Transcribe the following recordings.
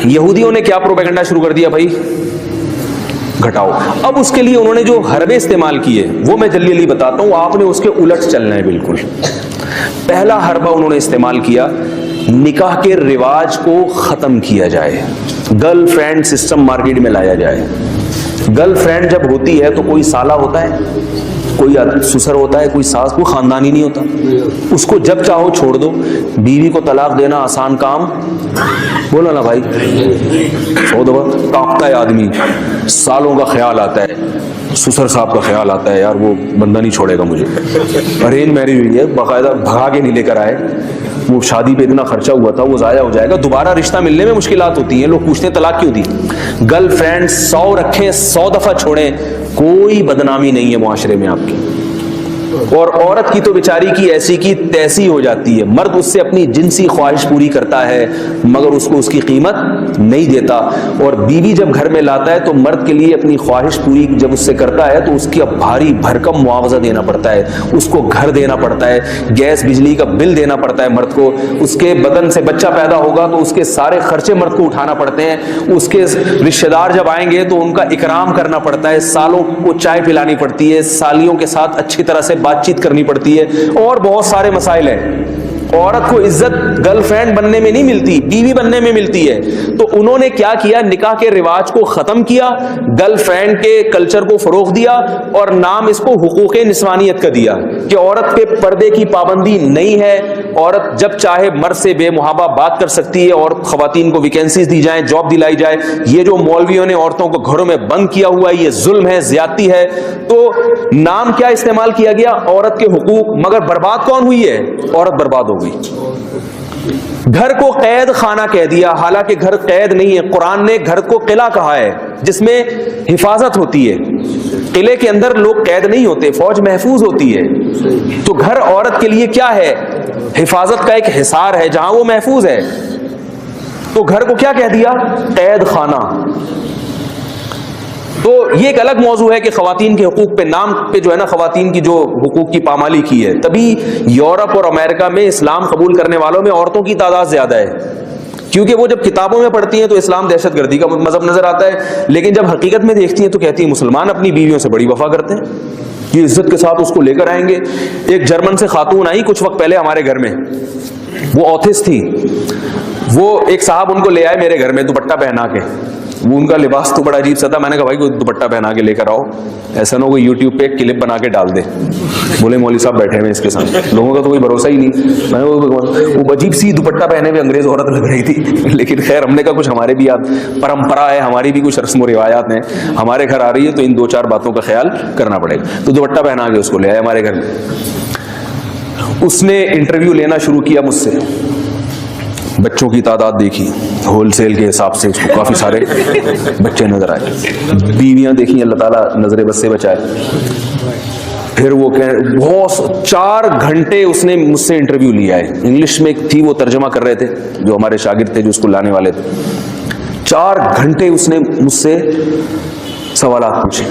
یہودیوں نے کیا پروپیگنڈا شروع کر دیا بھائی؟ گھٹاؤ. اب اس کے لیے انہوں نے جو حربے استعمال کیے وہ میں جلدی جلدی بتاتا ہوں, آپ نے اس کے الٹ چلنا ہے بالکل. پہلا حربہ انہوں نے استعمال کیا, نکاح کے رواج کو ختم کیا جائے, گرل فرینڈ سسٹم مارکیٹ میں لایا جائے. گرل فرینڈ جب ہوتی ہے تو کوئی سالہ ہوتا ہے, کوئی سسر ہوتا ہے, کوئی ساس, کوئی خاندانی نہیں ہوتا. اس کو جب چاہو چھوڑ دو. بیوی کو طلاق دینا آسان کام, بولو نا بھائی, 100 دفعہ کانپتا ہے آدمی, سالوں کا خیال آتا ہے, سسر صاحب کا خیال آتا ہے, یار وہ بندہ نہیں چھوڑے گا مجھے. ارینج میرج ہوئی ہے, باقاعدہ بھگا کے نہیں لے کر آئے, وہ شادی پہ اتنا خرچہ ہوا تھا وہ ضائع ہو جائے گا, دوبارہ رشتہ ملنے میں مشکلات ہوتی ہیں, لوگ پوچھتے ہیں طلاق کیوں دی. گرل فرینڈ 100 رکھیں, 100 دفعہ چھوڑیں, کوئی بدنامی نہیں ہے معاشرے میں آپ کی. اور عورت کی تو بیچاری کی ایسی کی تیسی ہو جاتی ہے. مرد اس سے اپنی جنسی خواہش پوری کرتا ہے مگر اس کو اس کی قیمت نہیں دیتا, اور بیوی جب گھر میں لاتا ہے تو مرد کے لیے اپنی خواہش پوری جب اس سے کرتا ہے تو اس کی اب بھاری بھرکم معاوضہ دینا پڑتا ہے, اس کو گھر دینا پڑتا ہے, گیس بجلی کا بل دینا پڑتا ہے مرد کو, اس کے بدن سے بچہ پیدا ہوگا تو اس کے سارے خرچے مرد کو اٹھانا پڑتے ہیں, اس کے رشتہ دار جب آئیں گے تو ان کا اکرام کرنا پڑتا ہے, سالوں کو چائے پلانی پڑتی ہے, سالیوں کے ساتھ اچھی طرح سے بات چیت کرنی پڑتی ہے, اور بہت سارے مسائل ہیں. عورت کو عزت گرل فرینڈ بننے میں نہیں ملتی, بیوی بننے میں ملتی ہے. تو انہوں نے کیا کیا, نکاح کے رواج کو ختم کیا, گرل فرینڈ کے کلچر کو فروغ دیا, اور نام اس کو حقوق نسوانیت کا دیا کہ عورت کے پردے کی پابندی نہیں ہے, عورت جب چاہے مرد سے بے محابہ بات کر سکتی ہے, اور خواتین کو ویکینسیز دی جائیں, جاب دلائی جائے. یہ جو مولویوں نے عورتوں کو گھروں میں بند کیا ہوا ہے یہ ظلم ہے, زیادتی ہے. تو نام کیا استعمال کیا گیا, عورت کے حقوق, مگر برباد کون ہوئی ہے, عورت برباد ہو گئی. گھر کو قید خانہ کہہ دیا, حالانکہ گھر قید نہیں ہے. قرآن نے گھر کو قلعہ کہا ہے جس میں حفاظت ہوتی ہے. قلعے کے اندر لوگ قید نہیں ہوتے, فوج محفوظ ہوتی ہے. تو گھر عورت کے لیے کیا ہے, حفاظت کا ایک حصار ہے جہاں وہ محفوظ ہے. تو گھر کو کیا کہہ دیا, قید خانہ. تو یہ ایک الگ موضوع ہے کہ خواتین کے حقوق پہ, نام پہ جو ہے نا خواتین کی جو حقوق کی پامالی کی ہے. تبھی یورپ اور امریکہ میں اسلام قبول کرنے والوں میں عورتوں کی تعداد زیادہ ہے, کیونکہ وہ جب کتابوں میں پڑھتی ہیں تو اسلام دہشت گردی کا مذہب نظر آتا ہے, لیکن جب حقیقت میں دیکھتی ہیں تو کہتی ہیں مسلمان اپنی بیویوں سے بڑی وفا کرتے ہیں, یہ عزت کے ساتھ اس کو لے کر آئیں گے. ایک جرمن سے خاتون آئی کچھ وقت پہلے ہمارے گھر میں, وہ آتھس تھی. وہ ایک صاحب ان کو لے آئے میرے گھر میں دوپٹہ پہنا کے, وہ ان کا لباس تو بڑا عجیب سا تھا. میں نے کہا بھائی کوئی دوپٹہ پہنا کے لے کر آؤ, ایسا نہ ہو کوئی یوٹیوب پہ ایک کلپ بنا کے ڈال دے. بولے مولوی صاحب بیٹھے ہوئے اس کے ساتھ, لوگوں کا تو کوئی بھروسہ ہی نہیں. میں نے وہ عجیب سی دوپٹہ پہنے ہوئے انگریز عورت لگ رہی تھی, لیکن خیر ہم نے کہا کچھ ہمارے بھی پرمپرا ہے, ہماری بھی کچھ رسم و روایات ہیں, ہمارے گھر آ رہی ہے تو ان 2-4 باتوں کا خیال کرنا پڑے گا. تو دوپٹہ پہنا کے اس کو لے آئے ہمارے گھر میں. اس نے انٹرویو لینا شروع کیا مجھ سے. بچوں کی تعداد دیکھی ہول سیل کے حساب سے, اس کو کافی سارے بچے نظر آئے. بیویاں دیکھی, اللہ تعالیٰ نظر بد سے بچائے. پھر وہ بہت 4 گھنٹے اس نے مجھ سے انٹرویو لیا ہے. انگلش میں تھی, وہ ترجمہ کر رہے تھے جو ہمارے شاگرد تھے جو اس کو لانے والے تھے. 4 گھنٹے اس نے مجھ سے سوالات پوچھے.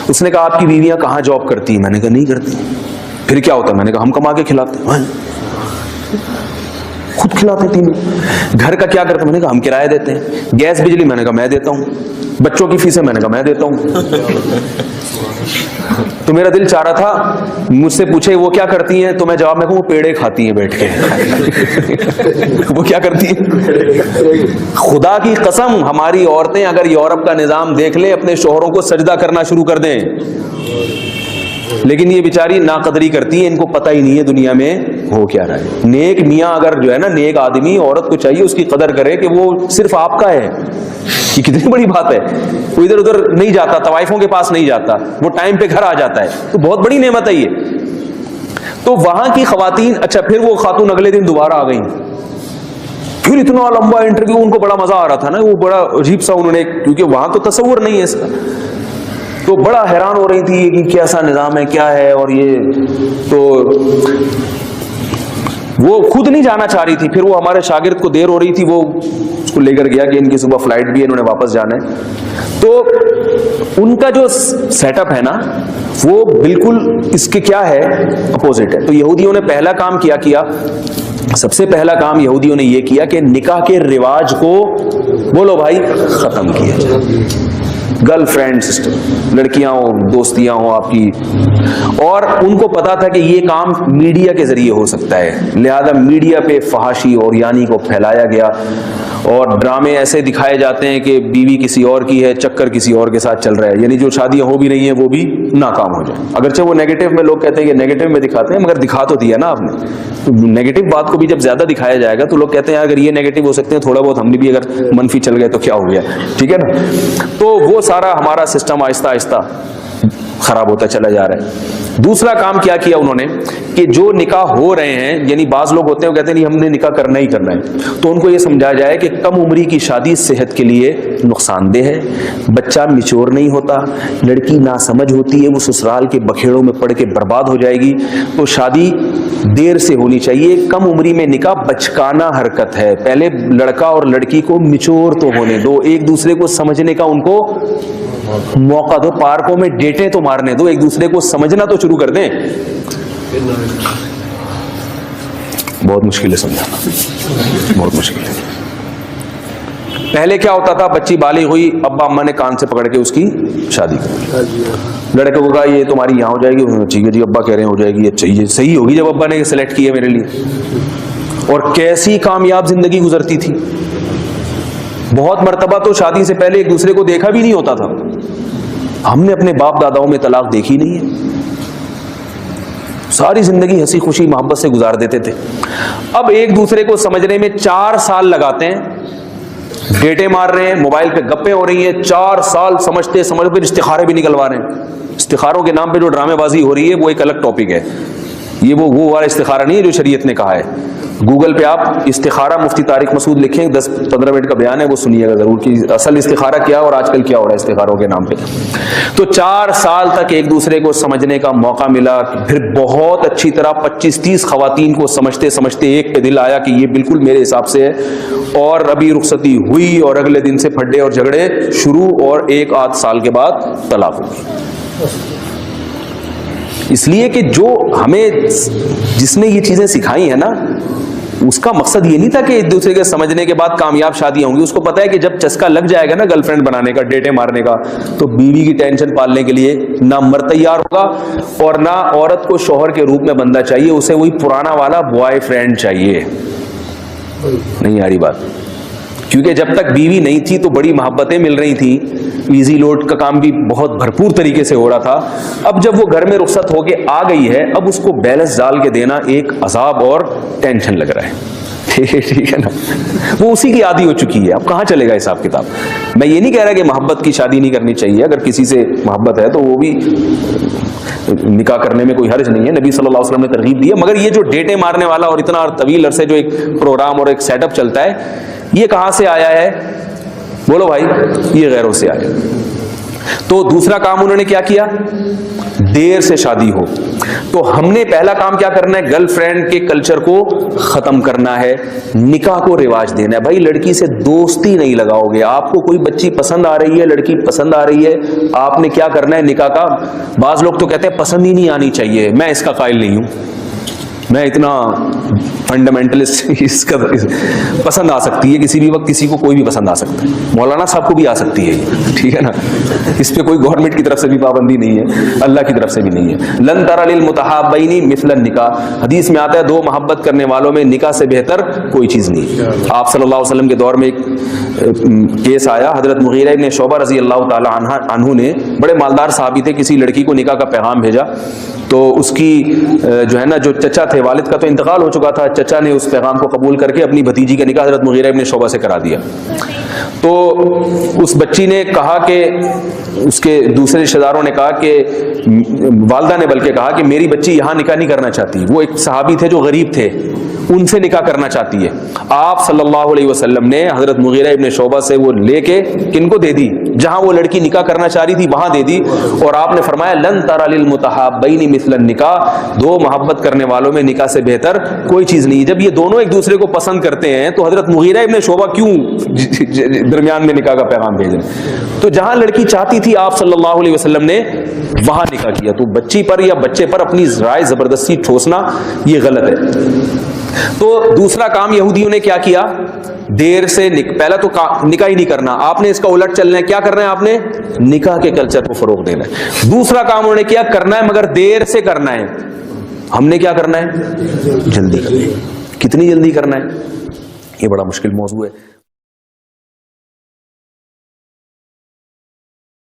اس نے کہا آپ کی بیویاں کہاں جاب کرتی ہیں؟ میں نے کہا نہیں کرتی. پھر کیا ہوتا ہے؟ میں نے کہا ہم کما کے کھلاتے ہیں, خود کھلاتے تین. گھر کا کیا کرتے ہیں؟ میں نے کہا ہم کرایہ دیتے ہیں. گیس بجلی؟ میں نے کہا میں دیتا ہوں. بچوں کی فیسیں؟ میں نے کہا میں دیتا ہوں. تو میرا دل چاہ رہا تھا مجھ سے پوچھے وہ کیا کرتی ہیں, تو میں جواب میں کہوں وہ پیڑے کھاتی ہیں بیٹھ کے. وہ کیا کرتی ہیں؟ خدا کی قسم ہماری عورتیں اگر یورپ کا نظام دیکھ لیں اپنے شوہروں کو سجدہ کرنا شروع کر دیں, لیکن یہ بیچاری ناقدری کرتی ہے, ان کو پتہ ہی نہیں ہے دنیا میں ہو کیا رہا ہے. نیک میاں اگر جو ہے نا, نیک آدمی عورت کو چاہیے اس کی قدر کرے کہ وہ صرف آپ کا ہے. یہ کتنی بڑی بات ہے. وہ ادھر ادھر نہیں جاتا, طوائفوں کے پاس نہیں جاتا, وہ ٹائم پہ گھر آ جاتا ہے, تو بہت بڑی نعمت ہے یہ. تو وہاں کی خواتین, اچھا پھر وہ خاتون اگلے دن دوبارہ آ گئیں. پھر اتنا لمبا انٹرویو, ان کو بڑا مزہ آ رہا تھا نا, وہ بڑا عجیب سا انہوں نے, کیونکہ وہاں تو تصور نہیں ہے اس کا, تو بڑا حیران ہو رہی تھی کہ کیسا نظام ہے, کیا ہے. اور یہ تو وہ خود نہیں جانا چاہ رہی تھی. پھر وہ ہمارے شاگرد کو دیر ہو رہی تھی, وہ اس کو لے کر گیا کہ ان کی صبح فلائٹ بھی ہے, انہوں نے واپس جانا ہے. تو ان کا جو سیٹ اپ ہے نا وہ بالکل اس کے کیا ہے, اپوزٹ ہے. تو یہودیوں نے پہلا کام کیا سب سے پہلا کام یہودیوں نے یہ کیا کہ نکاح کے رواج کو بولو بھائی ختم کیا جائے. گرل فرینڈ سسٹر, لڑکیاں ہوں, دوستیاں ہوں آپ کی, اور ان کو پتا تھا کہ یہ کام میڈیا کے ذریعے ہو سکتا ہے, لہذا میڈیا پہ فحاشی اور یعنی کو پھیلایا گیا, اور ڈرامے ایسے دکھائے جاتے ہیں کہ بیوی کسی اور کی ہے, چکر کسی اور کے ساتھ چل رہا ہے, یعنی جو شادیاں ہو بھی رہی ہیں وہ بھی ناکام ہو جائیں. اگرچہ وہ نیگیٹو میں, لوگ کہتے ہیں کہ نیگیٹو میں دکھاتے ہیں, مگر دکھا تو دیا نا آپ نے. نیگیٹو بات کو بھی جب زیادہ دکھایا جائے گا تو لوگ کہتے ہیں اگر یہ نیگیٹو ہو سکتے ہیں, تھوڑا بہت ہم نے بھی اگر منفی چل گئے تو کیا ہو گیا, ٹھیک ہے نا. تو وہ سارا ہمارا سسٹم آہستہ آہستہ خراب ہوتا چلا جا رہا ہے. دوسرا کام کیا کیا انہوں نے کہ جو نکاح ہو رہے ہیں, یعنی بعض لوگ ہوتے ہیں وہ کہتے ہیں نہیں ہم نے نکاح کرنا ہی کرنا ہے, تو ان کو یہ سمجھایا جائے کہ کم عمری کی شادی صحت کے لیے نقصان دہ ہے, بچہ میچور نہیں ہوتا, لڑکی ناسمجھ ہوتی ہے, وہ سسرال کے بکھیڑوں میں پڑ کے برباد ہو جائے گی, تو شادی دیر سے ہونی چاہیے. کم عمری میں نکاح بچکانہ حرکت ہے, پہلے لڑکا اور لڑکی کو میچور تو ہونے دو, ایک دوسرے کو سمجھنے کا ان کو موقع دو, پارکوں میں ڈیٹیں تو مارنے دو, ایک دوسرے کو سمجھنا تو شروع کر دیں. بہت مشکل ہے سمجھانا, بہت مشکل ہے. پہلے کیا ہوتا تھا, بچی بالغ ہوئی, ابا اما نے کان سے پکڑ کے اس کی شادی کر, لڑکے کو کہا یہ تمہاری یہاں ہو جائے گی, ٹھیک ہے جی ابا کہہ رہے ہیں ہو جائے گی, اچھا یہ صحیح ہوگی جب ابا نے سلیکٹ کی ہے میرے لیے. اور کیسی کامیاب زندگی گزرتی تھی. بہت مرتبہ تو شادی سے پہلے ایک دوسرے کو دیکھا بھی نہیں ہوتا تھا. ہم نے اپنے باپ داداؤں میں طلاق دیکھی نہیں ہے, ساری زندگی ہنسی خوشی محبت سے گزار دیتے تھے. اب ایک دوسرے کو سمجھنے میں 4 سال لگاتے ہیں, ڈیٹے مار رہے ہیں, موبائل پہ گپیں ہو رہی ہیں, 4 سال سمجھتے پھر استخارے بھی نکلوا رہے ہیں. استخاروں کے نام پہ جو ڈرامے بازی ہو رہی ہے وہ ایک الگ ٹاپک ہے. یہ وہ والا استخارہ نہیں ہے جو شریعت نے کہا ہے. گوگل پہ آپ استخارہ مفتی طارق مسعود لکھیں, 10-15 منٹ کا بیان ہے, وہ سنیے گا ضرور کہ اصل استخارہ کیا اور آج کل کیا ہو رہا ہے استخاروں کے نام پہ. تو 4 سال تک ایک دوسرے کو سمجھنے کا موقع ملا, پھر بہت اچھی طرح 25-30 خواتین کو سمجھتے سمجھتے ایک پہ دل آیا کہ یہ بالکل میرے حساب سے ہے, اور ابھی رخصتی ہوئی اور اگلے دن سے پھڈے اور جھگڑے شروع, اور 1-8 سال کے بعد طلاق ہو گئی. اس لیے کہ جو ہمیں جس نے یہ چیزیں سکھائی ہیں نا, اس کا مقصد یہ نہیں تھا کہ ایک دوسرے کے سمجھنے کے بعد کامیاب شادیاں ہوں گی. اس کو پتا ہے کہ جب چسکا لگ جائے گا نا گرل فرینڈ بنانے کا, ڈیٹے مارنے کا, تو بیوی کی ٹینشن پالنے کے لیے نہ مرد تیار ہوگا اور نہ عورت کو شوہر کے روپ میں بندہ چاہیے, اسے وہی پرانا والا بوائے فرینڈ چاہیے. نہیں آ رہی بات؟ کیونکہ جب تک بیوی نہیں تھی تو بڑی محبتیں مل رہی تھیں, ایزی لوڈ کا کام بھی بہت بھرپور طریقے سے ہو رہا تھا. اب جب وہ گھر میں رخصت ہو کے آ گئی ہے, اب اس کو بیلنس ڈال کے دینا ایک عذاب اور ٹینشن لگ رہا ہے. ٹھیک ہے نا, وہ اسی کی عادی ہو چکی ہے. اب کہاں چلے گا حساب کتاب؟ میں یہ نہیں کہہ رہا کہ محبت کی شادی نہیں کرنی چاہیے, اگر کسی سے محبت ہے تو وہ بھی نکاح کرنے میں کوئی حرج نہیں ہے, نبی صلی اللہ علیہ وسلم نے ترغیب دی ہے. مگر یہ جو ڈیٹے مارنے والا اور اتنا طویل عرصے جو ایک پروگرام اور ایک سیٹ اپ چلتا ہے, یہ کہاں سے آیا ہے؟ بولو بھائی, یہ غیروں سے آیا. تو دوسرا کام انہوں نے کیا کیا, دیر سے شادی ہو. تو ہم نے پہلا کام کیا کرنا ہے, گرل فرینڈ کے کلچر کو ختم کرنا ہے, نکاح کو رواج دینا ہے. بھائی لڑکی سے دوستی نہیں لگاؤ گے. آپ کو کوئی بچی پسند آ رہی ہے, لڑکی پسند آ رہی ہے, آپ نے کیا کرنا ہے نکاح کا. بعض لوگ تو کہتے ہیں پسند ہی نہیں آنی چاہیے, میں اس کا قائل نہیں ہوں, میں اتنا فنڈامنٹلسٹ, اس کا پسند آ سکتی ہے کسی بھی وقت, کسی کو کوئی بھی پسند آ سکتا ہے, مولانا صاحب کو بھی آ سکتی ہے, ٹھیک ہے نا. اس پہ کوئی گورنمنٹ کی طرف سے بھی پابندی نہیں ہے, اللہ کی طرف سے بھی نہیں ہے. لن تر للمتحابین مثل النکاح, حدیث میں آتا ہے 2 محبت کرنے والوں میں نکاح سے بہتر کوئی چیز نہیں. آپ صلی اللہ علیہ وسلم کے دور میں ایک کیس آیا, حضرت مغیرہ ابن شعبہ رضی اللہ تعالی عنہ نے, بڑے مالدار صحابی تھے, کسی لڑکی کو نکاح کا پیغام بھیجا. تو اس کی جو ہے نا, جو چچا تھے, والد کا تو انتقال ہو چکا تھا, چچا نے اس پیغام کو قبول کر کے اپنی بھتیجی کا نکاح حضرت مغیرہ ابن شعبہ سے کرا دیا. تو اس بچی نے کہا کہ, اس کے دوسرے رشتہ داروں نے کہا کہ, والدہ نے بلکہ کہا کہ میری بچی یہاں نکاح نہیں کرنا چاہتی. وہ ایک صحابی تھے جو غریب تھے, ان سے نکاح کرنا چاہتی ہے. آپ صلی اللہ علیہ وسلم نے حضرت مغیرہ ابن شعبہ سے وہ لے کے کن کو دے دی, جہاں وہ لڑکی نکاح کرنا چاہ رہی تھی وہاں دے دی. اور آپ نے فرمایا لن تر للمتحابین مثل النکاح, 2 محبت کرنے والوں میں نکاح سے بہتر کوئی چیز نہیں. جب یہ دونوں ایک دوسرے کو پسند کرتے ہیں تو حضرت مغیرہ ابن شعبہ کیوں درمیان میں نکاح کا پیغام بھیج رہے ہیں؟ تو جہاں لڑکی چاہتی تھی آپ صلی اللہ علیہ وسلم نے وہاں نکاح کیا. تو بچی پر یا بچے پر اپنی رائے زبردستی ٹھوسنا یہ غلط ہے. تو دوسرا کام یہودیوں نے کیا کیا؟ دیر سے پہلا تو نکاح ہی نہیں کرنا، آپ نے اس کا الٹ چلنا ہے. کیا کرنا ہے آپ نے؟ نکاح کے کلچر کو فروغ دینا ہے. دوسرا کام انہوں نے کیا کرنا ہے مگر دیر سے کرنا ہے. ہم نے کیا کرنا ہے؟ جلدی کرنا ہے. کتنی جلدی کرنا ہے؟ یہ بڑا مشکل موضوع ہے.